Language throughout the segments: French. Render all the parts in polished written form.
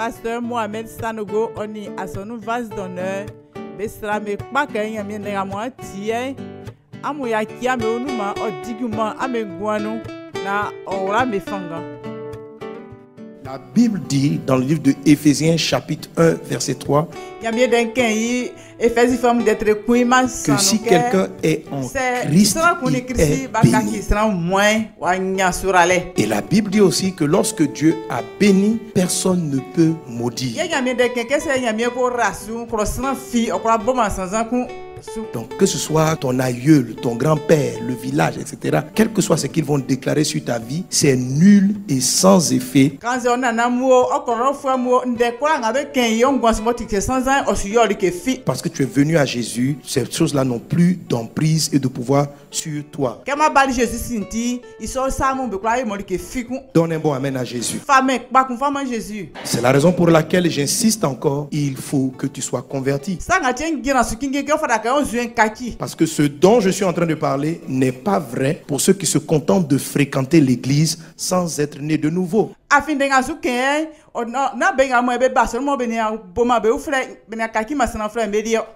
Pasteur Mohamed Sanogo, on est à son vase d'honneur. Besra me kpaka yami nenga mo tie. Amu ya kia me onuma odiguma amengwanu na ora me fanga. La Bible dit dans le livre de Éphésiens chapitre 1 verset 3 que si quelqu'un est en Christ, il est béni. Et la Bible dit aussi que lorsque Dieu a béni, personne ne peut maudire. Donc que ce soit ton aïeul, ton grand-père, le village, etc., quel que soit ce qu'ils vont déclarer sur ta vie, c'est nul et sans effet. Parce que tu es venu à Jésus, ces choses-là n'ont plus d'emprise et de pouvoir sur toi. Donne un bon amen à Jésus. C'est la raison pour laquelle j'insiste encore, il faut que tu sois converti. Parce que ce dont je suis en train de parler n'est pas vrai pour ceux qui se contentent de fréquenter l'église sans être nés de nouveau.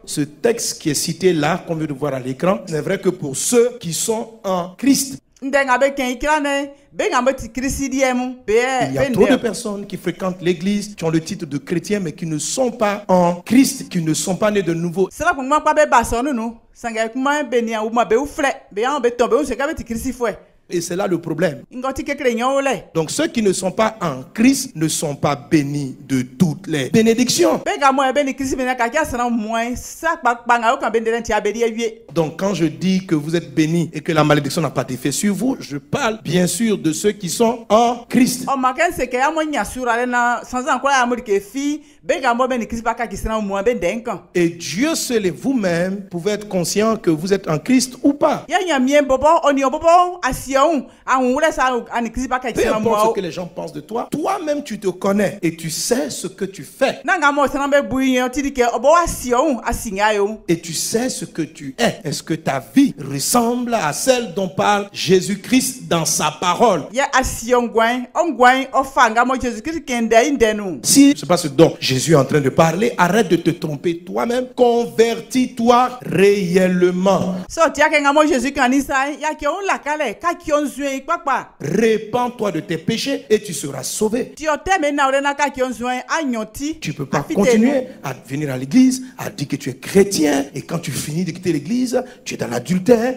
Ce texte qui est cité là, qu'on vient de voir à l'écran, n'est vrai que pour ceux qui sont en Christ. Il y a trop de personnes qui fréquentent l'église, qui ont le titre de chrétien, mais qui ne sont pas en Christ, qui ne sont pas nés de nouveau. Et c'est là le problème. Donc ceux qui ne sont pas en Christ ne sont pas bénis de toutes les bénédictions. Donc quand je dis que vous êtes bénis et que la malédiction n'a pas d'effet sur vous, je parle bien sûr de ceux qui sont en Christ. Et Dieu seul et vous-même pouvez être conscient que vous êtes en Christ ou pas. Peu importe ce que les gens pensent de toi, toi-même tu te connais et tu sais ce que tu fais. Et tu sais ce que tu es. Est-ce que ta vie ressemble à celle dont parle Jésus-Christ dans sa parole? Si ce n'est pas ce dont Jésus est en train de parler, arrête de te tromper toi-même. Convertis-toi réellement. Répands-toi de tes péchés et tu seras sauvé. Tu ne peux pas continuer à venir à l'église, à dire que tu es chrétien et quand tu finis de quitter l'église, tu es dans l'adultère.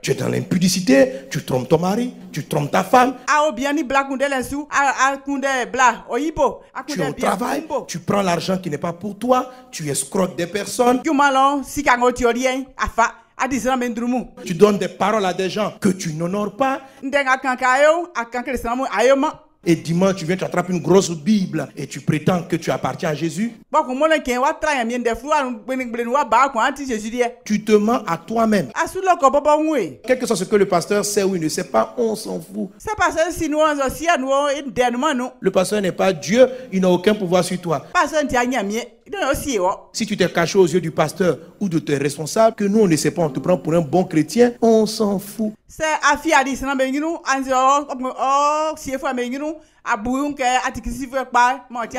Tu es dans l'impudicité, tu trompes ton mari, tu trompes ta femme. Tu es au travail, tu prends l'argent qui n'est pas pour toi, tu escroques des personnes. Tu donnes des paroles à des gens que tu n'honores pas. Et dimanche, tu viens, tu attrapes une grosse Bible et tu prétends que tu appartiens à Jésus. Tu te mens à toi-même. Quel que soit ce que le pasteur sait ou il ne sait pas, on s'en fout. Le pasteur n'est pas Dieu, il n'a aucun pouvoir sur toi. Si tu t'es caché aux yeux du pasteur ou de tes responsables, que nous on ne sait pas, on te prend pour un bon chrétien, on s'en fout.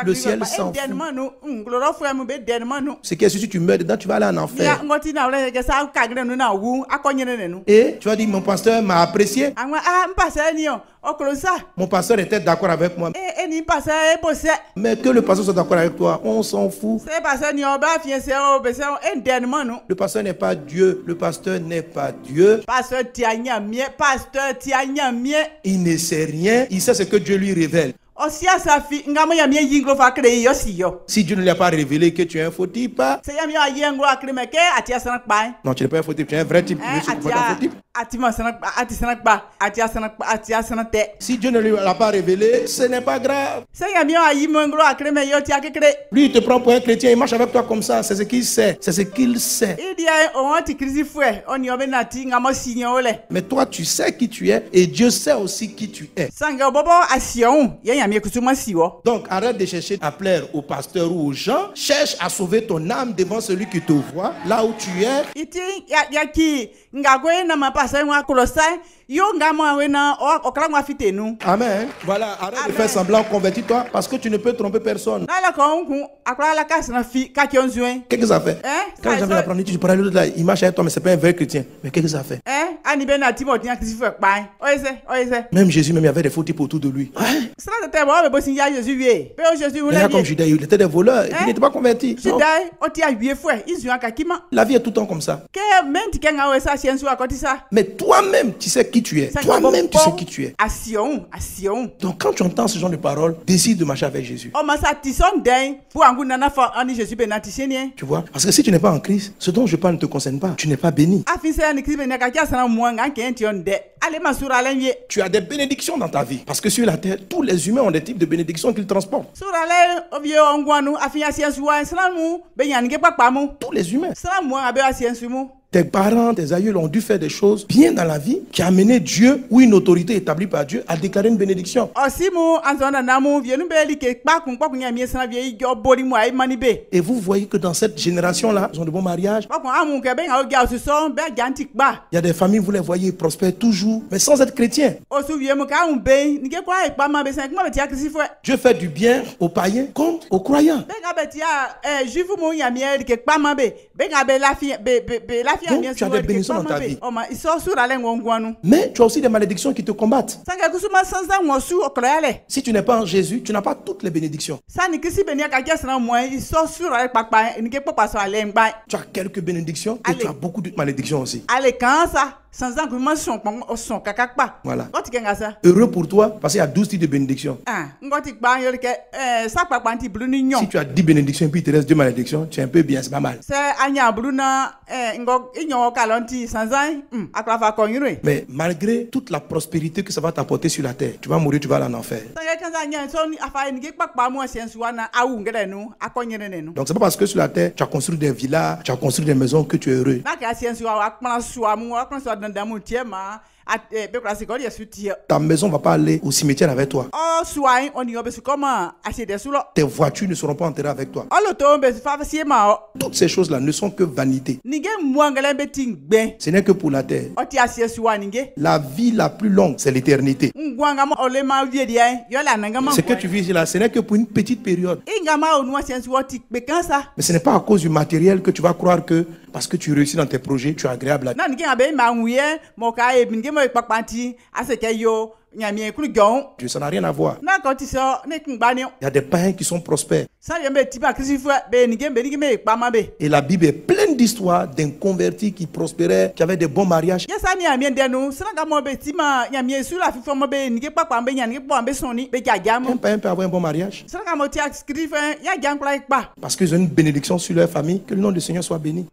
Le ciel s'en fout. C'est que si tu meurs dedans, tu vas aller en enfer. Et tu vas dire, mon pasteur m'a apprécié. Mon pasteur était d'accord avec moi. Mais que le pasteur soit d'accord avec toi, on s'en fout. Le pasteur n'est pas Dieu. Le pasteur n'est pas Dieu. Il ne sait rien. Il sait ce que Dieu lui révèle. Si Dieu ne lui a pas révélé que tu es un faux type, non, tu n'es pas un faux type, tu es un vrai type. Tu es un faux type. Si Dieu ne lui l'a pas révélé, ce n'est pas grave. Lui, il te prend pour un chrétien, il marche avec toi comme ça. C'est ce qu'il sait. C'est ce qu'il sait. Mais toi, tu sais qui tu es et Dieu sait aussi qui tu es. Donc, arrête de chercher à plaire au pasteur ou aux gens. Cherche à sauver ton âme devant celui qui te voit, là où tu es. Amen. Voilà, arrête de faire semblant, convertis-toi parce que tu ne peux tromper personne. Qu'est-ce que ça fait? Quand j'avais appris, tu parlais de l'autre là, il marche avec toi, mais c'est pas un vrai chrétien. Mais qu'est-ce que ça fait? Même Jésus, même il y avait des faux types autour de lui. Là, comme Judas, il était des voleurs, il n'était pas converti. Non. La vie est tout le temps comme ça. Mais toi-même, tu sais qui tu es. Toi-même, tu sais qui tu es. Donc, quand tu entends ce genre de paroles, décide de marcher avec Jésus. Tu vois? Parce que si tu n'es pas en Christ, ce dont je parle ne te concerne pas. Tu n'es pas béni. Tu as des bénédictions dans ta vie. Parce que sur la terre, tous les humains ont des types de bénédictions qu'ils transportent. Tous les humains. Tes parents, tes aïeux ont dû faire des choses bien dans la vie qui a amené Dieu ou une autorité établie par Dieu à déclarer une bénédiction. Et vous voyez que dans cette génération-là, ils ont de bons mariages. Il y a des familles, vous les voyez, ils prospèrent toujours, mais sans être chrétiens. Dieu fait du bien aux païens comme aux croyants. Donc, tu as des bénédictions dans ta vie. Mais tu as aussi des malédictions qui te combattent. Si tu n'es pas en Jésus, tu n'as pas toutes les bénédictions. Tu as quelques bénédictions et tu as beaucoup de malédictions aussi. Voilà. Heureux pour toi parce qu'il y a 12 types de bénédictions. Si tu as 10 bénédictions et puis il te reste 2 malédictions, tu es un peu bien, c'est pas mal. Mais malgré toute la prospérité que ça va t'apporter sur la terre, tu vas mourir, tu vas aller en enfer. Donc c'est pas parce que sur la terre, tu as construit des villas, tu as construit des maisons que tu es heureux. Ta maison ne va pas aller au cimetière avec toi. Tes voitures ne seront pas enterrées avec toi. Toutes ces choses-là ne sont que vanité. Ce n'est que pour la terre. La vie la plus longue, c'est l'éternité. Ce que tu vis ici là, ce n'est que pour une petite période. Mais ce n'est pas à cause du matériel que tu vas croire que parce que tu réussis dans tes projets, tu es agréable à Dieu. Ça n'a rien à voir. Il y a des païens qui sont prospères. Et la Bible est pleine d'histoires d'un converti qui prospérait, qui avait des bons mariages. Un païen peut avoir un bon mariage parce qu'ils ont une bénédiction sur leur famille. Que le nom du Seigneur soit béni.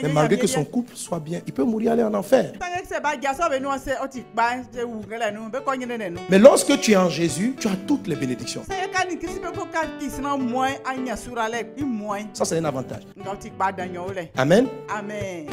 Mais malgré que son couple soit bien, il peut mourir, aller en enfer. Mais lorsque tu es en Jésus, tu as toutes les bénédictions. Ça, c'est un avantage. Amen. Amen.